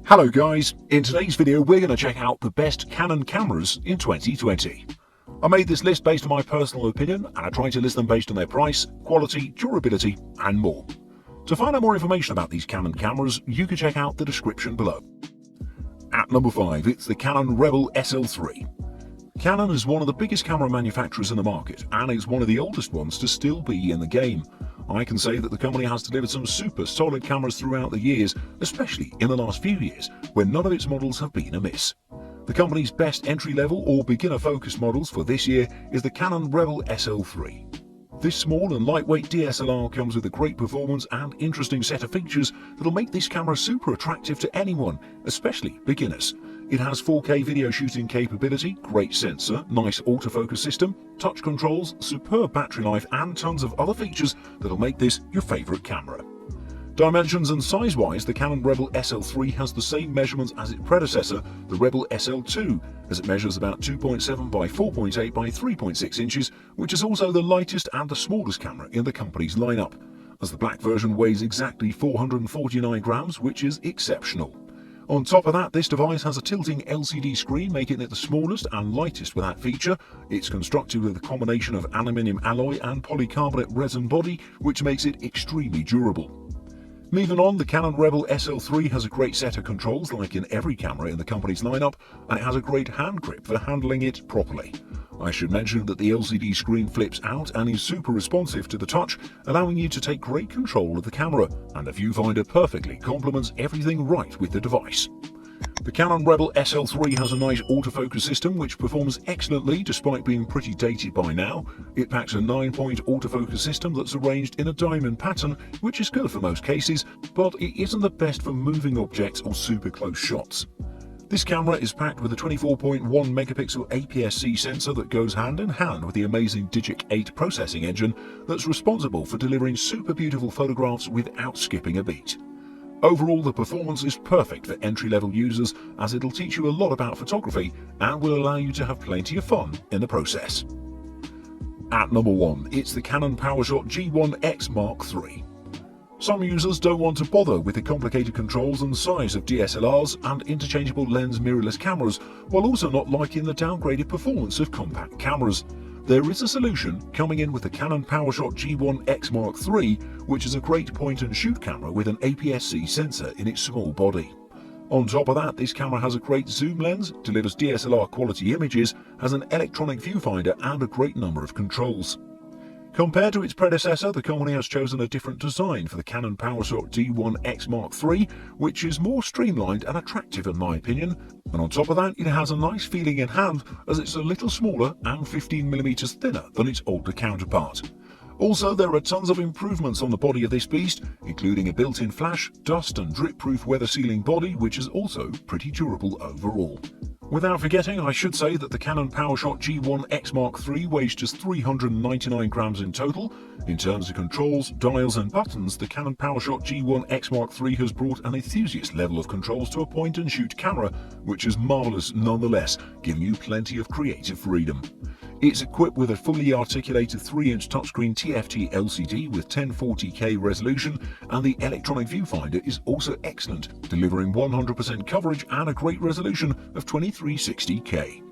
Hello guys, in today's video we're going to check out the best Canon cameras in 2020. I made this list based on my personal opinion and I tried to list them based on their price, quality, durability and more. To find out more information about these Canon cameras you can check out the description below. At number 5 it's the Canon Rebel SL3. Canon is one of the biggest camera manufacturers in the market and is one of the oldest ones to still be in the game. I can say that the company has delivered some super solid cameras throughout the years, especially in the last few years, when none of its models have been amiss. The company's best entry-level or beginner-focused models for this year is the Canon Rebel SL3. This small and lightweight DSLR comes with a great performance and interesting set of features that'll make this camera super attractive to anyone, especially beginners. It has 4K video shooting capability, great sensor, nice autofocus system, touch controls, superb battery life and tons of other features that'll make this your favourite camera. Dimensions and size-wise, the Canon Rebel SL3 has the same measurements as its predecessor, the Rebel SL2, as it measures about 2.7 by 4.8 by 3.6 inches, which is also the lightest and the smallest camera in the company's lineup, as the black version weighs exactly 449 grams, which is exceptional. On top of that, this device has a tilting LCD screen, making it the smallest and lightest with that feature. It's constructed with a combination of aluminium alloy and polycarbonate resin body, which makes it extremely durable. Moving on, the Canon Rebel SL3 has a great set of controls like in every camera in the company's lineup, and it has a great hand grip for handling it properly. I should mention that the LCD screen flips out and is super responsive to the touch, allowing you to take great control of the camera, and the viewfinder perfectly complements everything right with the device. The Canon Rebel SL3 has a nice autofocus system which performs excellently despite being pretty dated by now. It packs a 9-point autofocus system that's arranged in a diamond pattern, which is good for most cases, but it isn't the best for moving objects or super close shots. This camera is packed with a 24.1 megapixel APS-C sensor that goes hand in hand with the amazing Digic 8 processing engine that's responsible for delivering super beautiful photographs without skipping a beat. Overall, the performance is perfect for entry-level users as it'll teach you a lot about photography and will allow you to have plenty of fun in the process. At number 1, it's the Canon PowerShot G1X Mark III. Some users don't want to bother with the complicated controls and size of DSLRs and interchangeable lens mirrorless cameras, while also not liking the downgraded performance of compact cameras. There is a solution coming in with the Canon PowerShot G1X Mark III, which is a great point-and-shoot camera with an APS-C sensor in its small body. On top of that, this camera has a great zoom lens, delivers DSLR quality images, has an electronic viewfinder and a great number of controls. Compared to its predecessor, the company has chosen a different design for the Canon PowerShot G1X Mark III, which is more streamlined and attractive in my opinion, and on top of that it has a nice feeling in hand as it's a little smaller and 15mm thinner than its older counterpart. Also, there are tons of improvements on the body of this beast, including a built-in flash, dust and drip-proof weather-sealing body, which is also pretty durable overall. Without forgetting, I should say that the Canon PowerShot G1X Mark III weighs just 399 grams in total. In terms of controls, dials and buttons, the Canon PowerShot G1X Mark III has brought an enthusiast level of controls to a point-and-shoot camera, which is marvellous nonetheless, giving you plenty of creative freedom. It's equipped with a fully articulated 3-inch touchscreen TFT LCD with 1040p resolution, and the electronic viewfinder is also excellent, delivering 100% coverage and a great resolution of 2360p.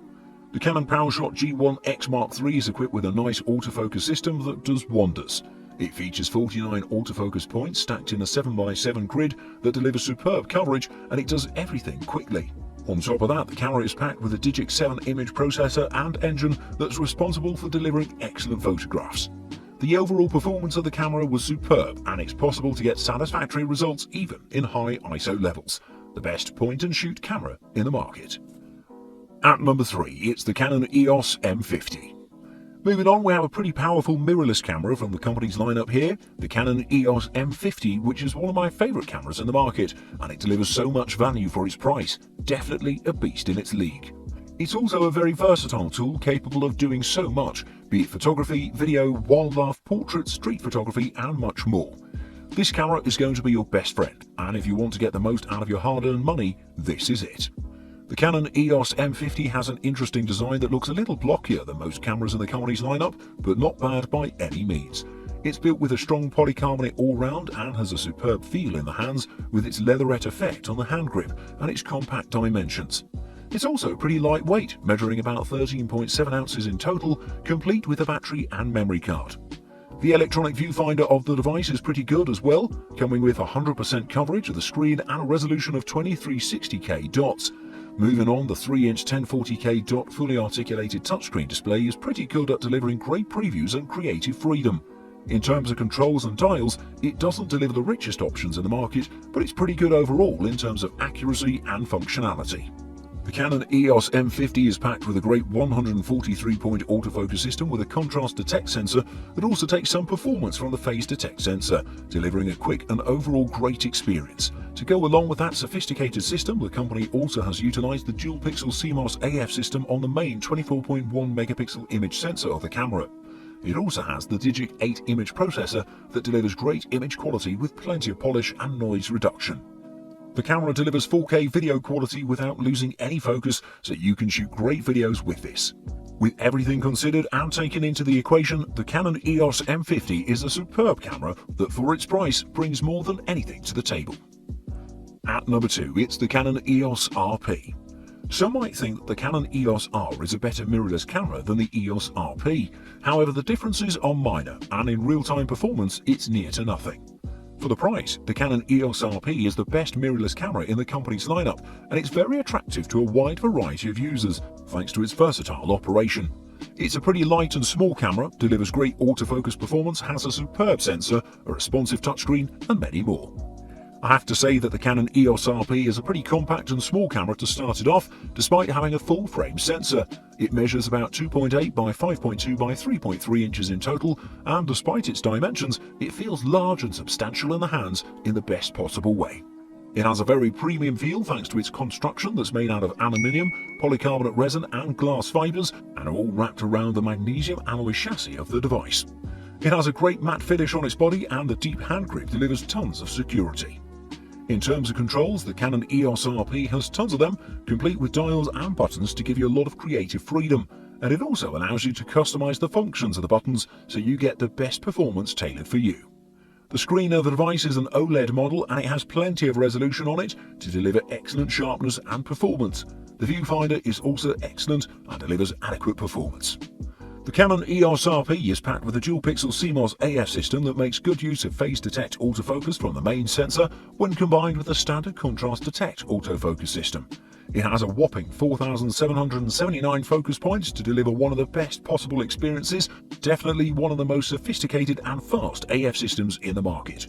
The Canon PowerShot G1X Mark III is equipped with a nice autofocus system that does wonders. It features 49 autofocus points stacked in a 7x7 grid that delivers superb coverage, and it does everything quickly. On top of that, the camera is packed with a Digic 7 image processor and engine that's responsible for delivering excellent photographs. The overall performance of the camera was superb, and it's possible to get satisfactory results even in high ISO levels. The best point-and-shoot camera in the market. At number 3, it's the Canon EOS M50. Moving on, we have a pretty powerful mirrorless camera from the company's lineup here, the Canon EOS M50, which is one of my favourite cameras in the market, and it delivers so much value for its price, definitely a beast in its league. It's also a very versatile tool capable of doing so much, be it photography, video, wildlife, portraits, street photography and much more. This camera is going to be your best friend, and if you want to get the most out of your hard-earned money, this is it. The Canon EOS M50 has an interesting design that looks a little blockier than most cameras in the company's lineup, but not bad by any means. It's built with a strong polycarbonate all-round and has a superb feel in the hands with its leatherette effect on the hand grip and its compact dimensions. It's also pretty lightweight, measuring about 13.7 ounces in total, complete with a battery and memory card. The electronic viewfinder of the device is pretty good as well, coming with 100% coverage of the screen and a resolution of 2360K dots. Moving on, the 3-inch 1040K dot fully articulated touchscreen display is pretty good at delivering great previews and creative freedom. In terms of controls and dials, it doesn't deliver the richest options in the market, but it's pretty good overall in terms of accuracy and functionality. The Canon EOS M50 is packed with a great 143-point autofocus system with a contrast detect sensor that also takes some performance from the phase detect sensor, delivering a quick and overall great experience. To go along with that sophisticated system, the company also has utilized the dual-pixel CMOS AF system on the main 24.1 megapixel image sensor of the camera. It also has the Digic 8 image processor that delivers great image quality with plenty of polish and noise reduction. The camera delivers 4K video quality without losing any focus, so you can shoot great videos with this. With everything considered and taken into the equation, the Canon EOS M50 is a superb camera that for its price brings more than anything to the table. At number 2, it's the Canon EOS RP. Some might think that the Canon EOS R is a better mirrorless camera than the EOS RP. However, the differences are minor, and in real-time performance, it's near to nothing. For the price, the Canon EOS RP is the best mirrorless camera in the company's lineup, and it's very attractive to a wide variety of users, thanks to its versatile operation. It's a pretty light and small camera, delivers great autofocus performance, has a superb sensor, a responsive touchscreen, and many more. I have to say that the Canon EOS RP is a pretty compact and small camera to start it off, despite having a full-frame sensor. It measures about 2.8 by 5.2 by 3.3 inches in total, and despite its dimensions, it feels large and substantial in the hands in the best possible way. It has a very premium feel thanks to its construction that's made out of aluminium, polycarbonate resin and glass fibers, and are all wrapped around the magnesium alloy chassis of the device. It has a great matte finish on its body, and the deep hand grip delivers tons of security. In terms of controls, the Canon EOS RP has tons of them, complete with dials and buttons to give you a lot of creative freedom, and it also allows you to customize the functions of the buttons so you get the best performance tailored for you. The screen of the device is an OLED model, and it has plenty of resolution on it to deliver excellent sharpness and performance. The viewfinder is also excellent and delivers adequate performance. The Canon EOS RP is packed with a dual-pixel CMOS AF system that makes good use of phase detect autofocus from the main sensor when combined with the standard contrast detect autofocus system. It has a whopping 4,779 focus points to deliver one of the best possible experiences, definitely one of the most sophisticated and fast AF systems in the market.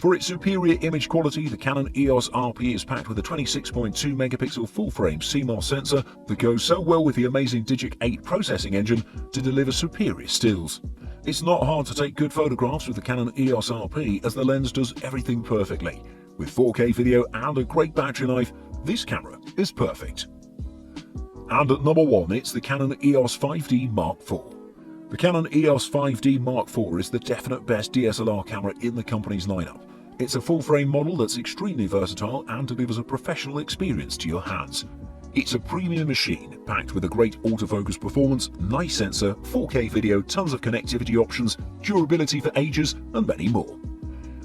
For its superior image quality, the Canon EOS RP is packed with a 26.2 megapixel full-frame CMOS sensor that goes so well with the amazing Digic 8 processing engine to deliver superior stills. It's not hard to take good photographs with the Canon EOS RP, as the lens does everything perfectly. With 4K video and a great battery life, this camera is perfect. And at number 1, it's the Canon EOS 5D Mark IV. The Canon EOS 5D Mark IV is the definite best DSLR camera in the company's lineup. It's a full-frame model that's extremely versatile and delivers a professional experience to your hands. It's a premium machine, packed with a great autofocus performance, nice sensor, 4K video, tons of connectivity options, durability for ages, and many more.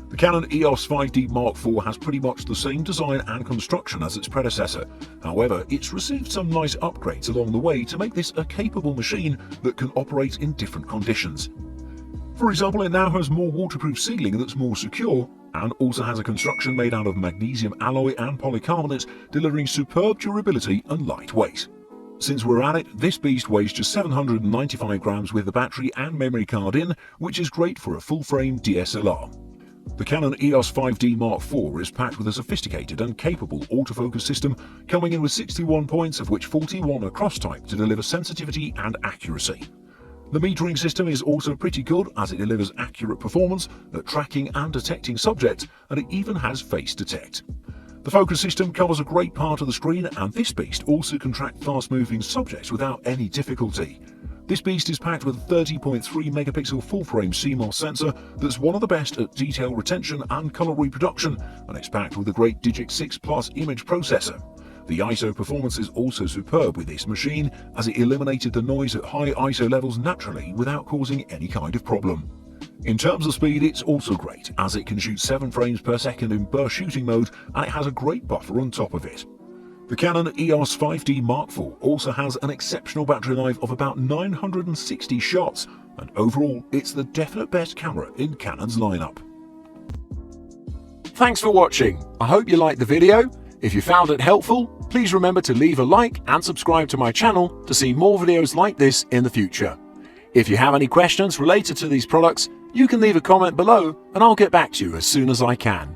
The Canon EOS 5D Mark IV has pretty much the same design and construction as its predecessor. However, it's received some nice upgrades along the way to make this a capable machine that can operate in different conditions. For example, it now has more waterproof sealing that's more secure, and also has a construction made out of magnesium alloy and polycarbonate, delivering superb durability and lightweight. Since we're at it, this beast weighs just 795 grams with the battery and memory card in, which is great for a full-frame DSLR. The Canon EOS 5D Mark IV is packed with a sophisticated and capable autofocus system, coming in with 61 points, of which 41 are cross-type to deliver sensitivity and accuracy. The metering system is also pretty good, as it delivers accurate performance at tracking and detecting subjects, and it even has face detect. The focus system covers a great part of the screen, and this beast also can track fast-moving subjects without any difficulty. This beast is packed with a 30.3 megapixel full-frame CMOS sensor that's one of the best at detail retention and color reproduction, and it's packed with a great Digic 6 Plus image processor. The ISO performance is also superb with this machine, as it eliminated the noise at high ISO levels naturally without causing any kind of problem. In terms of speed, it's also great, as it can shoot 7 frames per second in burst shooting mode, and it has a great buffer on top of it. The Canon EOS 5D Mark IV also has an exceptional battery life of about 960 shots, and overall it's the definite best camera in Canon's lineup. Thanks for watching. I hope you liked the video. If you found it helpful, please remember to leave a like and subscribe to my channel to see more videos like this in the future. If you have any questions related to these products, you can leave a comment below and I'll get back to you as soon as I can.